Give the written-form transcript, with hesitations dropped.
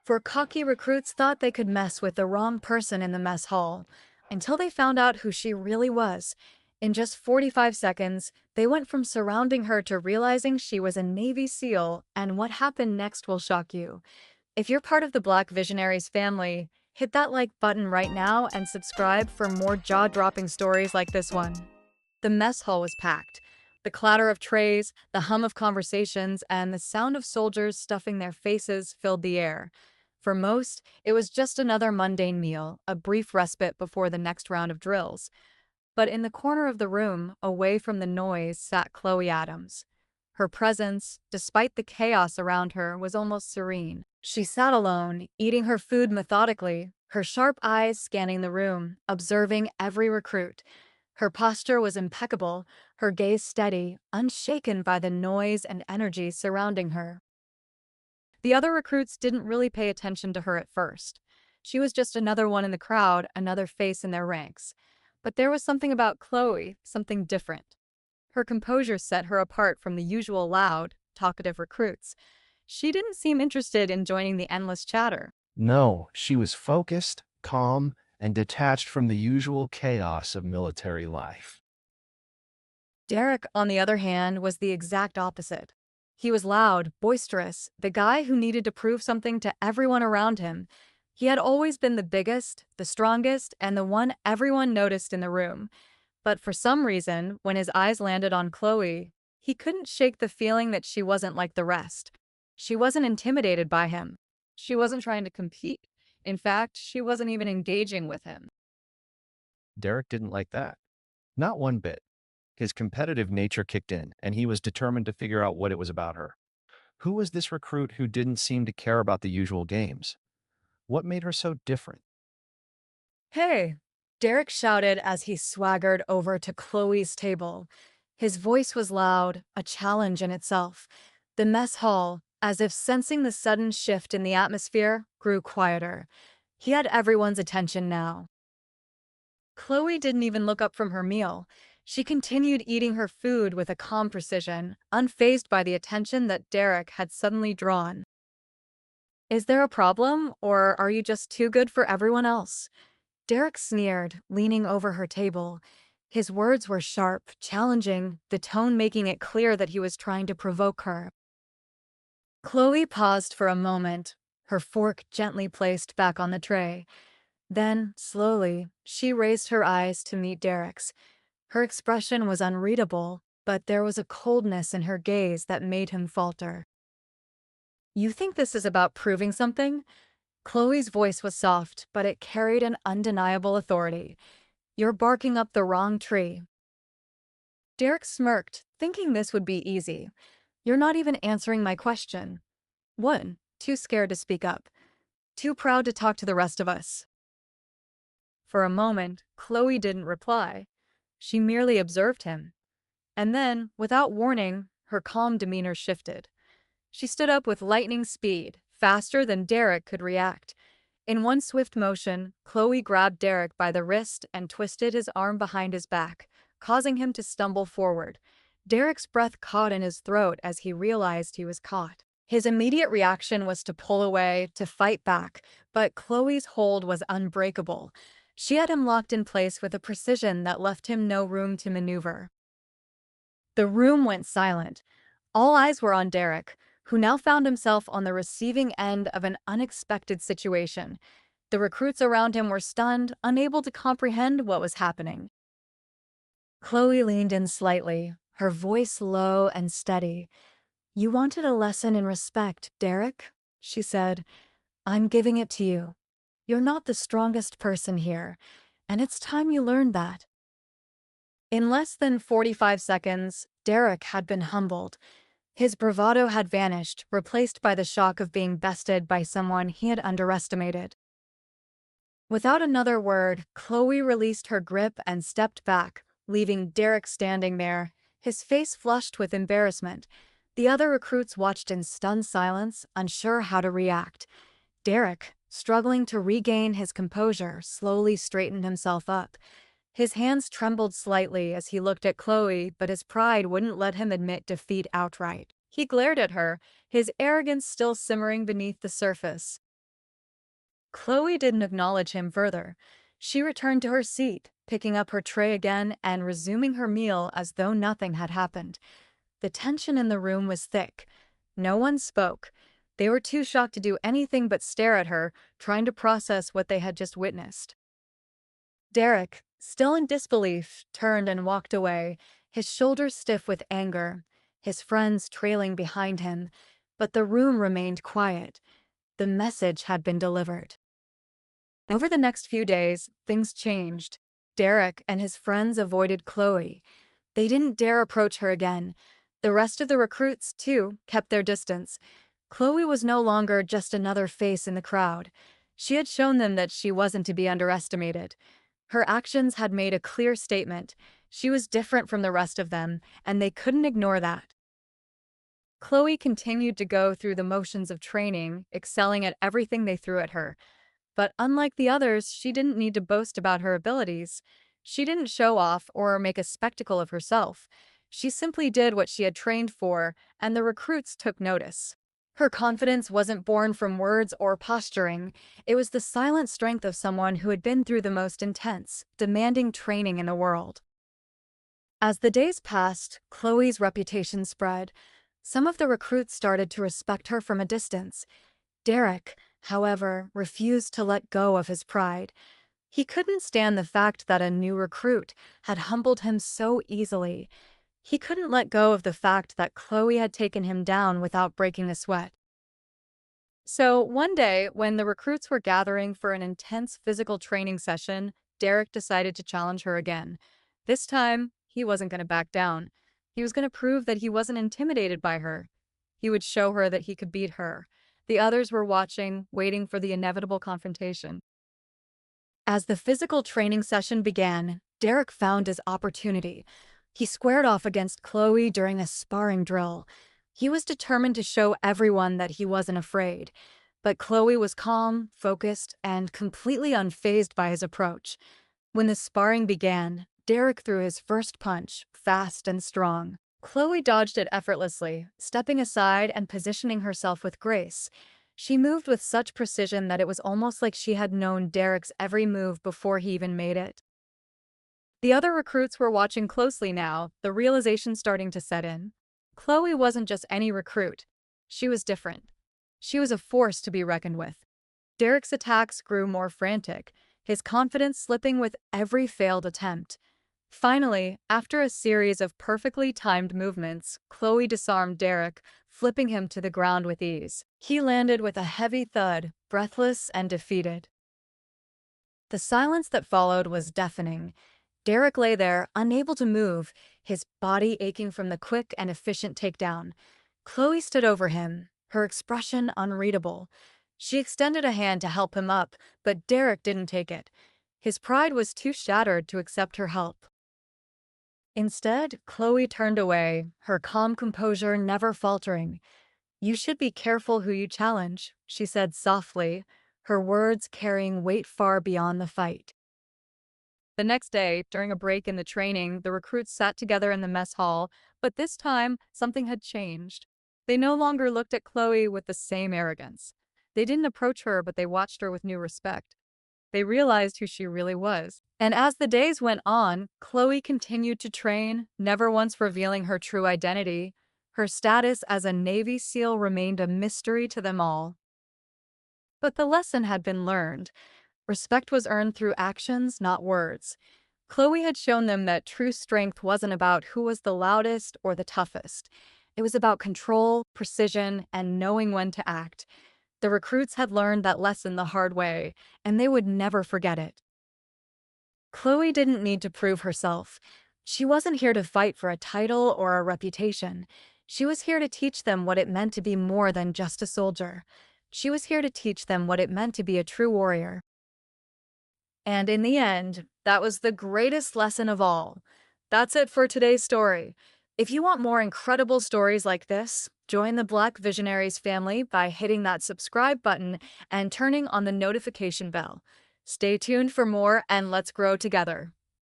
For cocky recruits thought they could mess with the wrong person in the mess hall, until they found out who she really was. In just 45 seconds, they went from surrounding her to realizing she was a Navy SEAL, and what happened next will shock you. If you're part of the Black Visionaries family, hit that like button right now and subscribe for more jaw-dropping stories like this one. The mess hall was packed. The clatter of trays, the hum of conversations, and the sound of soldiers stuffing their faces filled the air. For most, it was just another mundane meal, a brief respite before the next round of drills. But in the corner of the room, away from the noise, sat Chloe Adams. Her presence, despite the chaos around her, was almost serene. She sat alone, eating her food methodically, her sharp eyes scanning the room, observing every recruit. Her posture was impeccable, her gaze steady, unshaken by the noise and energy surrounding her. The other recruits didn't really pay attention to her at first. She was just another one in the crowd, another face in their ranks. But there was something about Chloe, something different. Her composure set her apart from the usual loud, talkative recruits. She didn't seem interested in joining the endless chatter. No, she was focused, calm, and detached from the usual chaos of military life. Derek, on the other hand, was the exact opposite. He was loud, boisterous, the guy who needed to prove something to everyone around him. He had always been the biggest, the strongest, and the one everyone noticed in the room. But for some reason, when his eyes landed on Chloe, he couldn't shake the feeling that she wasn't like the rest. She wasn't intimidated by him. She wasn't trying to compete. In fact, she wasn't even engaging with him. Derek didn't like that. Not one bit. His competitive nature kicked in, and he was determined to figure out what it was about her. Who was this recruit who didn't seem to care about the usual games? What made her so different? Hey, Derek shouted as he swaggered over to Chloe's table. His voice was loud, a challenge in itself. The mess hall, as if sensing the sudden shift in the atmosphere, grew quieter. He had everyone's attention now. Chloe didn't even look up from her meal. She continued eating her food with a calm precision, unfazed by the attention that Derek had suddenly drawn. Is there a problem, or are you just too good for everyone else? Derek sneered, leaning over her table. His words were sharp, challenging, the tone making it clear that he was trying to provoke her. Chloe paused for a moment, her fork gently placed back on the tray. Then, slowly, she raised her eyes to meet Derek's. Her expression was unreadable, but there was a coldness in her gaze that made him falter. You think this is about proving something? Chloe's voice was soft, but it carried an undeniable authority. You're barking up the wrong tree. Derek smirked, thinking this would be easy. You're not even answering my question. 1. Too scared to speak up. Too proud to talk to the rest of us. For a moment, Chloe didn't reply. She merely observed him. And then, without warning, her calm demeanor shifted. She stood up with lightning speed, faster than Derek could react. In one swift motion, Chloe grabbed Derek by the wrist and twisted his arm behind his back, causing him to stumble forward. Derek's breath caught in his throat as he realized he was caught. His immediate reaction was to pull away, to fight back, but Chloe's hold was unbreakable. She had him locked in place with a precision that left him no room to maneuver. The room went silent. All eyes were on Derek, who now found himself on the receiving end of an unexpected situation. The recruits around him were stunned, unable to comprehend what was happening. Chloe leaned in slightly, her voice low and steady. You wanted a lesson in respect, Derek, she said. I'm giving it to you. You're not the strongest person here, and it's time you learned that. In less than 45 seconds, Derek had been humbled. His bravado had vanished, replaced by the shock of being bested by someone he had underestimated. Without another word, Chloe released her grip and stepped back, leaving Derek standing there, his face flushed with embarrassment. The other recruits watched in stunned silence, unsure how to react. Derek, struggling to regain his composure, slowly straightened himself up. His hands trembled slightly as he looked at Chloe, but his pride wouldn't let him admit defeat outright. He glared at her, his arrogance still simmering beneath the surface. Chloe didn't acknowledge him further. She returned to her seat, picking up her tray again and resuming her meal as though nothing had happened. The tension in the room was thick. No one spoke. They were too shocked to do anything but stare at her, trying to process what they had just witnessed. Derek, still in disbelief, turned and walked away, his shoulders stiff with anger, his friends trailing behind him. But the room remained quiet. The message had been delivered. Over the next few days, things changed. Derek and his friends avoided Chloe. They didn't dare approach her again. The rest of the recruits, too, kept their distance. Chloe was no longer just another face in the crowd. She had shown them that she wasn't to be underestimated. Her actions had made a clear statement. She was different from the rest of them, and they couldn't ignore that. Chloe continued to go through the motions of training, excelling at everything they threw at her. But unlike the others, she didn't need to boast about her abilities. She didn't show off or make a spectacle of herself. She simply did what she had trained for, and the recruits took notice. Her confidence wasn't born from words or posturing. It was the silent strength of someone who had been through the most intense, demanding training in the world. As the days passed, Chloe's reputation spread. Some of the recruits started to respect her from a distance. Derek, however, refused to let go of his pride. He couldn't stand the fact that a new recruit had humbled him so easily. He couldn't let go of the fact that Chloe had taken him down without breaking a sweat. So one day, when the recruits were gathering for an intense physical training session, Derek decided to challenge her again. This time, he wasn't going to back down. He was going to prove that he wasn't intimidated by her. He would show her that he could beat her. The others were watching, waiting for the inevitable confrontation. As the physical training session began, Derek found his opportunity. He squared off against Chloe during a sparring drill. He was determined to show everyone that he wasn't afraid. But Chloe was calm, focused, and completely unfazed by his approach. When the sparring began, Derek threw his first punch, fast and strong. Chloe dodged it effortlessly, stepping aside and positioning herself with grace. She moved with such precision that it was almost like she had known Derek's every move before he even made it. The other recruits were watching closely now, the realization starting to set in. Chloe wasn't just any recruit. She was different. She was a force to be reckoned with. Derek's attacks grew more frantic, his confidence slipping with every failed attempt. Finally, after a series of perfectly timed movements, Chloe disarmed Derek, flipping him to the ground with ease. He landed with a heavy thud, breathless and defeated. The silence that followed was deafening. Derek lay there, unable to move, his body aching from the quick and efficient takedown. Chloe stood over him, her expression unreadable. She extended a hand to help him up, but Derek didn't take it. His pride was too shattered to accept her help. Instead, Chloe turned away, her calm composure never faltering. "You should be careful who you challenge," she said softly, her words carrying weight far beyond the fight. The next day, during a break in the training, the recruits sat together in the mess hall, but this time, something had changed. They no longer looked at Chloe with the same arrogance. They didn't approach her, but they watched her with new respect. They realized who she really was. And as the days went on, Chloe continued to train, never once revealing her true identity. Her status as a Navy SEAL remained a mystery to them all. But the lesson had been learned. Respect was earned through actions, not words. Chloe had shown them that true strength wasn't about who was the loudest or the toughest. It was about control, precision, and knowing when to act. The recruits had learned that lesson the hard way, and they would never forget it. Chloe didn't need to prove herself. She wasn't here to fight for a title or a reputation. She was here to teach them what it meant to be more than just a soldier. She was here to teach them what it meant to be a true warrior. And in the end, that was the greatest lesson of all. That's it for today's story. If you want more incredible stories like this, join the Black Visionaries family by hitting that subscribe button and turning on the notification bell. Stay tuned for more, and let's grow together.